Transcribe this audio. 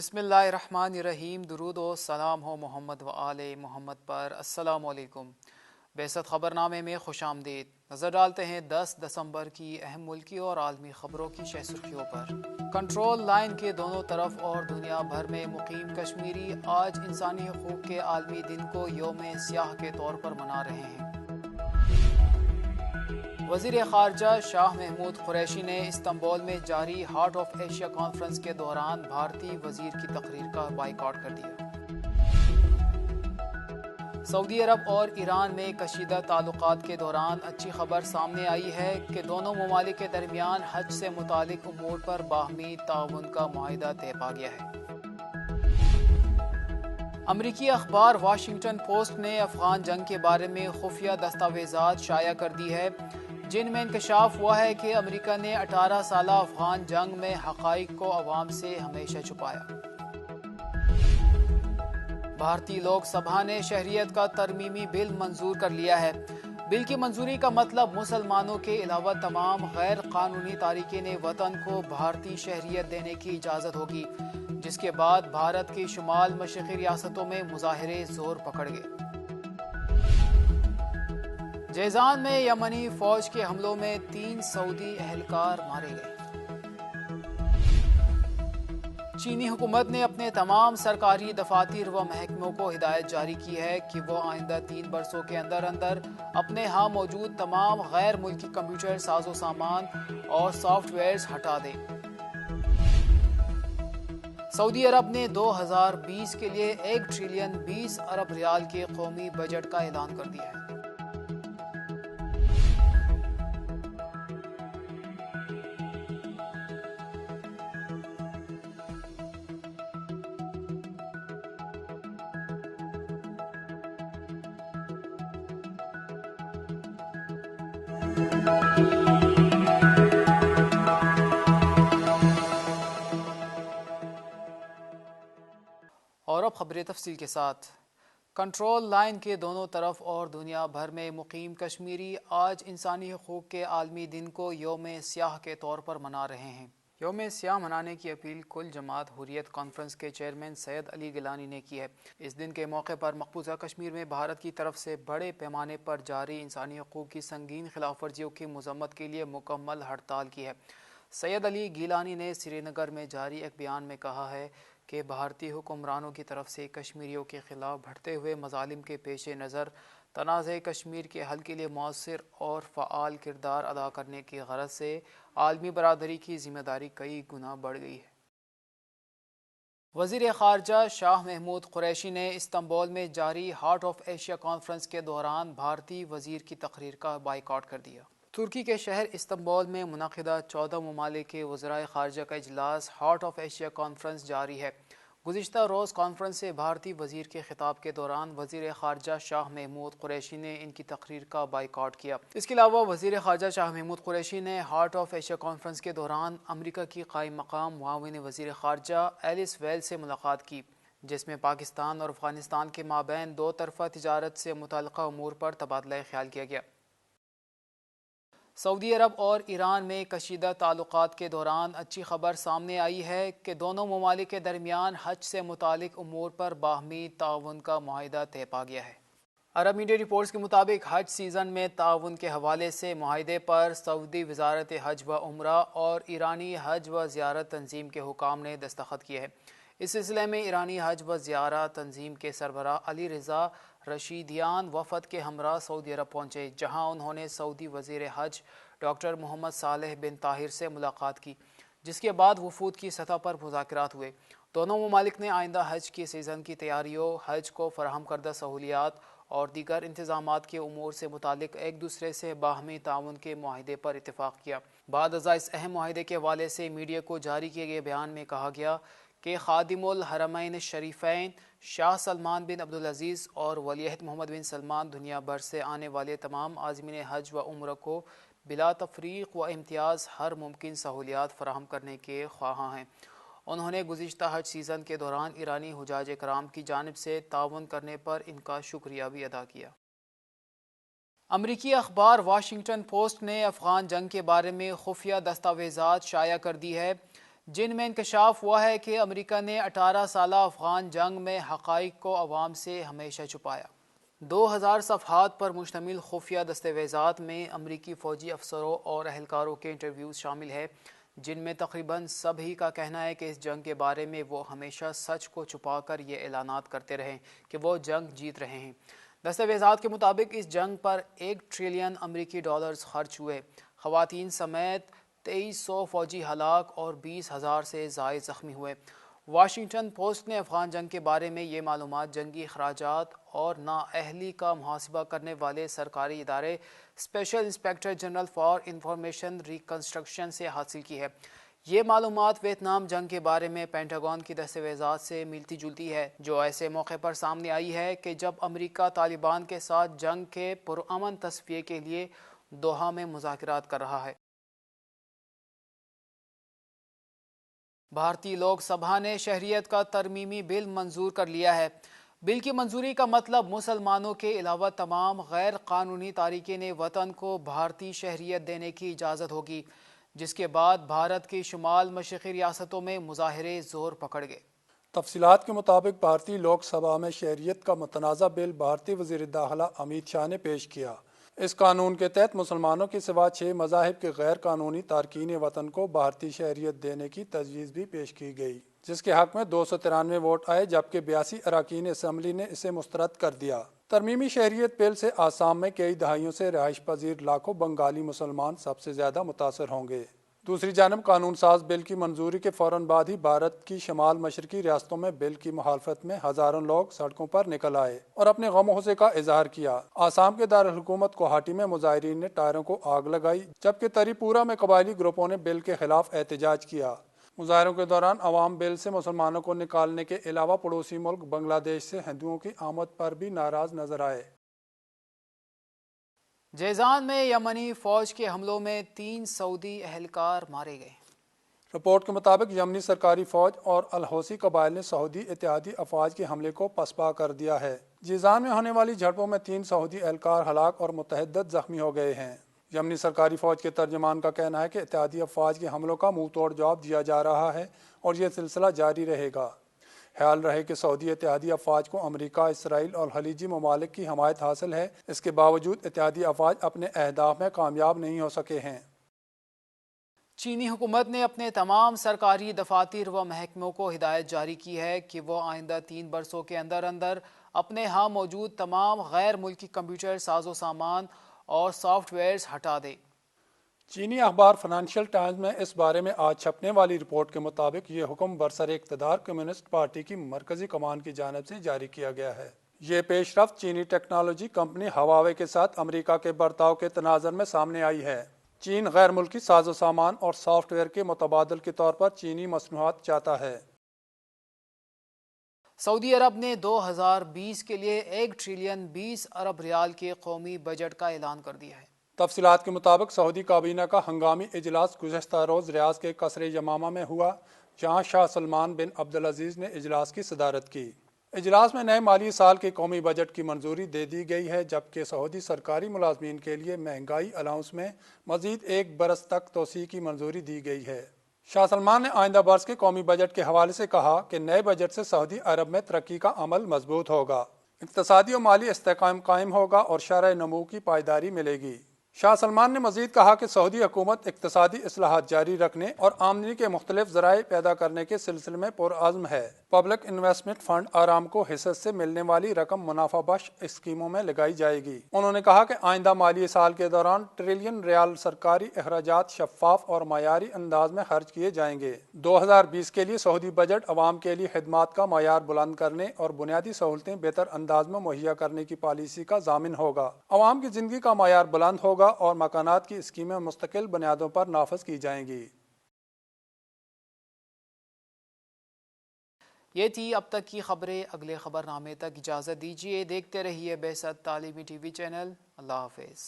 بسم اللہ الرحمن الرحیم۔ درود و سلام ہو محمد و آل محمد پر۔ السلام علیکم۔ بعثت خبر نامے میں خوش آمدید۔ نظر ڈالتے ہیں 10 دسمبر کی اہم ملکی اور عالمی خبروں کی شہ سرخیوں پر۔ کنٹرول لائن کے دونوں طرف اور دنیا بھر میں مقیم کشمیری آج انسانی حقوق کے عالمی دن کو یوم سیاہ کے طور پر منا رہے ہیں۔ وزیر خارجہ شاہ محمود قریشی نے استنبول میں جاری ہارٹ آف ایشیا کانفرنس کے دوران بھارتی وزیر کی تقریر کا بائیکاٹ کر دیا۔ سعودی عرب اور ایران میں کشیدہ تعلقات کے دوران اچھی خبر سامنے آئی ہے کہ دونوں ممالک کے درمیان حج سے متعلق امور پر باہمی تعاون کا معاہدہ طے پا گیا ہے۔ امریکی اخبار واشنگٹن پوسٹ نے افغان جنگ کے بارے میں خفیہ دستاویزات شائع کر دی ہے، جن میں انکشاف ہوا ہے کہ امریکہ نے 18 سالہ افغان جنگ میں حقائق کو عوام سے ہمیشہ چھپایا۔ بھارتی لوک سبھا نے شہریت کا ترمیمی بل منظور کر لیا ہے۔ بل کی منظوری کا مطلب مسلمانوں کے علاوہ تمام غیر قانونی تارکین وطن کو بھارتی شہریت دینے کی اجازت ہوگی، جس کے بعد بھارت کی شمال مشرقی ریاستوں میں مظاہرے زور پکڑ گئے۔ جیزان میں یمنی فوج کے حملوں میں 3 سعودی اہلکار مارے گئے۔ چینی حکومت نے اپنے تمام سرکاری دفاتر و محکموں کو ہدایت جاری کی ہے کہ وہ آئندہ 3 برسوں کے اندر اپنے ہاں موجود تمام غیر ملکی کمپیوٹر ساز و سامان اور سافٹ ویئرز ہٹا دیں۔ سعودی عرب نے 2020 کے لیے 1 ٹریلین 20 ارب ریال کے قومی بجٹ کا اعلان کر دیا ہے۔ اور اب خبریں تفصیل کے ساتھ۔ کنٹرول لائن کے دونوں طرف اور دنیا بھر میں مقیم کشمیری آج انسانی حقوق کے عالمی دن کو یوم سیاہ کے طور پر منا رہے ہیں۔ یوم سیاہ منانے کی اپیل کل جماعت حریت کانفرنس کے چیئرمین سید علی گیلانی نے کی ہے۔ اس دن کے موقع پر مقبوضہ کشمیر میں بھارت کی طرف سے بڑے پیمانے پر جاری انسانی حقوق کی سنگین خلاف ورزیوں کی مذمت کے لیے مکمل ہڑتال کی ہے۔ سید علی گیلانی نے سری نگر میں جاری ایک بیان میں کہا ہے کہ بھارتی حکمرانوں کی طرف سے کشمیریوں کے خلاف بڑھتے ہوئے مظالم کے پیش نظر تنازع کشمیر کے حل کے لیے مؤثر اور فعال کردار ادا کرنے کی غرض سے عالمی برادری کی ذمہ داری کئی گنا بڑھ گئی ہے۔ وزیر خارجہ شاہ محمود قریشی نے استنبول میں جاری ہارٹ آف ایشیا کانفرنس کے دوران بھارتی وزیر کی تقریر کا بائیکاٹ کر دیا۔ ترکی کے شہر استنبول میں منعقدہ 14 ممالک کے وزرائے خارجہ کا اجلاس ہارٹ آف ایشیا کانفرنس جاری ہے۔ گزشتہ روز کانفرنس سے بھارتی وزیر کے خطاب کے دوران وزیر خارجہ شاہ محمود قریشی نے ان کی تقریر کا بائیکاٹ کیا۔ اس کے علاوہ وزیر خارجہ شاہ محمود قریشی نے ہارٹ آف ایشیا کانفرنس کے دوران امریکہ کی قائم مقام معاون وزیر خارجہ ایلس ویلز سے ملاقات کی، جس میں پاکستان اور افغانستان کے مابین 2 طرفہ تجارت سے متعلقہ امور پر تبادلہ خیال کیا گیا۔ سعودی عرب اور ایران میں کشیدہ تعلقات کے دوران اچھی خبر سامنے آئی ہے کہ دونوں ممالک کے درمیان حج سے متعلق امور پر باہمی تعاون کا معاہدہ طے پا گیا ہے۔ عرب میڈیا رپورٹس کے مطابق حج سیزن میں تعاون کے حوالے سے معاہدے پر سعودی وزارت حج و عمرہ اور ایرانی حج و زیارت تنظیم کے حکام نے دستخط کیے ہیں۔ اس سلسلے میں ایرانی حج و زیارت تنظیم کے سربراہ علی رضا رشیدیان وفد کے ہمراہ سعودی عرب پہنچے، جہاں انہوں نے سعودی وزیر حج ڈاکٹر محمد صالح بن طاہر سے ملاقات کی، جس کے بعد وفود کی سطح پر مذاکرات ہوئے۔ دونوں ممالک نے آئندہ حج کے سیزن کی تیاریوں، حج کو فراہم کردہ سہولیات اور دیگر انتظامات کے امور سے متعلق ایک دوسرے سے باہمی تعاون کے معاہدے پر اتفاق کیا۔ بعد ازاں اس اہم معاہدے کے حوالے سے میڈیا کو جاری کیے گئے بیان میں کہا گیا کہ خادم الحرمین الشریفین شاہ سلمان بن عبدالعزیز اور ولی عہد محمد بن سلمان دنیا بھر سے آنے والے تمام عازمین حج و عمرہ کو بلا تفریق و امتیاز ہر ممکن سہولیات فراہم کرنے کے خواہاں ہیں۔ انہوں نے گزشتہ حج سیزن کے دوران ایرانی حجاج کرام کی جانب سے تعاون کرنے پر ان کا شکریہ بھی ادا کیا۔ امریکی اخبار واشنگٹن پوسٹ نے افغان جنگ کے بارے میں خفیہ دستاویزات شائع کر دی ہے، جن میں انکشاف ہوا ہے کہ امریکہ نے 18 سالہ افغان جنگ میں حقائق کو عوام سے ہمیشہ چھپایا۔ 2000 صفحات پر مشتمل خفیہ دستاویزات میں امریکی فوجی افسروں اور اہلکاروں کے انٹرویوز شامل ہے، جن میں تقریباً سبھی کا کہنا ہے کہ اس جنگ کے بارے میں وہ ہمیشہ سچ کو چھپا کر یہ اعلانات کرتے رہے کہ وہ جنگ جیت رہے ہیں۔ دستاویزات کے مطابق اس جنگ پر $1 ٹریلین امریکی ڈالرز خرچ ہوئے، خواتین سمیت 2300 فوجی ہلاک اور 20,000 سے زائد زخمی ہوئے۔ واشنگٹن پوسٹ نے افغان جنگ کے بارے میں یہ معلومات جنگی اخراجات اور نااہلی کا محاسبہ کرنے والے سرکاری ادارے special inspector general for information reconstruction سے حاصل کی ہے۔ یہ معلومات ویتنام جنگ کے بارے میں پینٹاگون کی دستاویزات سے ملتی جلتی ہے، جو ایسے موقع پر سامنے آئی ہے کہ جب امریکہ طالبان کے ساتھ جنگ کے پرامن تصفیے کے لیے دوحہ میں مذاکرات کر رہا ہے۔ بھارتی لوک سبھا نے شہریت کا ترمیمی بل منظور کر لیا ہے۔ بل کی منظوری کا مطلب مسلمانوں کے علاوہ تمام غیر قانونی تارکین وطن کو بھارتی شہریت دینے کی اجازت ہوگی، جس کے بعد بھارت کی شمال مشرقی ریاستوں میں مظاہرے زور پکڑ گئے۔ تفصیلات کے مطابق بھارتی لوک سبھا میں شہریت کا متنازع بل بھارتی وزیر داخلہ امیت شاہ نے پیش کیا۔ اس قانون کے تحت مسلمانوں کے سوا 6 مذاہب کے غیر قانونی تارکین وطن کو بھارتی شہریت دینے کی تجویز بھی پیش کی گئی، جس کے حق میں 293 ووٹ آئے، جبکہ 82 اراکین اسمبلی نے اسے مسترد کر دیا۔ ترمیمی شہریت بل سے آسام میں کئی دہائیوں سے رہائش پذیر لاکھوں بنگالی مسلمان سب سے زیادہ متاثر ہوں گے۔ دوسری جانب قانون ساز بل کی منظوری کے فوراً بعد ہی بھارت کی شمال مشرقی ریاستوں میں بل کی مخالفت میں ہزاروں لوگ سڑکوں پر نکل آئے اور اپنے غم و غصے کا اظہار کیا۔ آسام کے دارالحکومت گوہاٹی میں مظاہرین نے ٹائروں کو آگ لگائی، جبکہ تری پورہ میں قبائلی گروپوں نے بل کے خلاف احتجاج کیا۔ مظاہروں کے دوران عوام بل سے مسلمانوں کو نکالنے کے علاوہ پڑوسی ملک بنگلہ دیش سے ہندوؤں کی آمد پر بھی ناراض نظر آئے۔ جیزان میں یمنی فوج کے حملوں میں 3 سعودی اہلکار مارے گئے۔ رپورٹ کے مطابق یمنی سرکاری فوج اور الحوثی قبائل نے سعودی اتحادی افواج کے حملے کو پسپا کر دیا ہے۔ جیزان میں ہونے والی جھڑپوں میں 3 سعودی اہلکار ہلاک اور متعدد زخمی ہو گئے ہیں۔ یمنی سرکاری فوج کے ترجمان کا کہنا ہے کہ اتحادی افواج کے حملوں کا منہ توڑ جواب دیا جا رہا ہے اور یہ سلسلہ جاری رہے گا۔ خیال رہے کہ سعودی اتحادی افواج کو امریکہ، اسرائیل اور خلیجی ممالک کی حمایت حاصل ہے، اس کے باوجود اتحادی افواج اپنے اہداف میں کامیاب نہیں ہو سکے ہیں۔ چینی حکومت نے اپنے تمام سرکاری دفاتر و محکموں کو ہدایت جاری کی ہے کہ وہ آئندہ 3 برسوں کے اندر اپنے ہاں موجود تمام غیر ملکی کمپیوٹر ساز و سامان اور سافٹ ویئرز ہٹا دے۔ چینی اخبار فائنانشل ٹائمز میں اس بارے میں آج چھپنے والی رپورٹ کے مطابق یہ حکم برسر اقتدار کمیونسٹ پارٹی کی مرکزی کمان کی جانب سے جاری کیا گیا ہے۔ یہ پیش رفت چینی ٹیکنالوجی کمپنی ہواوے کے ساتھ امریکہ کے برتاؤ کے تناظر میں سامنے آئی ہے۔ چین غیر ملکی ساز و سامان اور سافٹ ویئر کے متبادل کے طور پر چینی مصنوعات چاہتا ہے۔ سعودی عرب نے 2020 کے لیے $1 ٹریلین 20 ارب ریال کے قومی بجٹ کا اعلان کر دیا ہے۔ تفصیلات کے مطابق سعودی کابینہ کا ہنگامی اجلاس گزشتہ روز ریاض کے قصر یمامہ میں ہوا، جہاں شاہ سلمان بن عبدالعزیز نے اجلاس کی صدارت کی۔ اجلاس میں نئے مالی سال کے قومی بجٹ کی منظوری دے دی گئی ہے، جبکہ سعودی سرکاری ملازمین کے لیے مہنگائی الاؤنس میں مزید 1 برس تک توسیع کی منظوری دی گئی ہے۔ شاہ سلمان نے آئندہ برس کے قومی بجٹ کے حوالے سے کہا کہ نئے بجٹ سے سعودی عرب میں ترقی کا عمل مضبوط ہوگا، اقتصادی و مالی استحکام قائم ہوگا اور شرح نمو کی پائیداری ملے گی۔ شاہ سلمان نے مزید کہا کہ سعودی حکومت اقتصادی اصلاحات جاری رکھنے اور آمدنی کے مختلف ذرائع پیدا کرنے کے سلسلے میں پرعزم ہے۔ پبلک انویسٹمنٹ فنڈ آرامکو حصص سے ملنے والی رقم منافع بخش اسکیموں میں لگائی جائے گی۔ انہوں نے کہا کہ آئندہ مالی سال کے دوران $1 ٹریلین سرکاری اخراجات شفاف اور معیاری انداز میں خرچ کیے جائیں گے۔ 2020 کے لیے سعودی بجٹ عوام کے لیے خدمات کا معیار بلند کرنے اور بنیادی سہولتیں بہتر انداز میں مہیا کرنے کی پالیسی کا ضامن ہوگا۔ عوام کی زندگی کا معیار بلند ہوگا اور مکانات کی اسکیمیں مستقل بنیادوں پر نافذ کی جائیں گی۔ یہ تھی اب تک کی خبریں۔ اگلے خبر نامے تک اجازت دیجیے۔ دیکھتے رہیے بعثت تعلیمی ٹی وی چینل۔ اللہ حافظ۔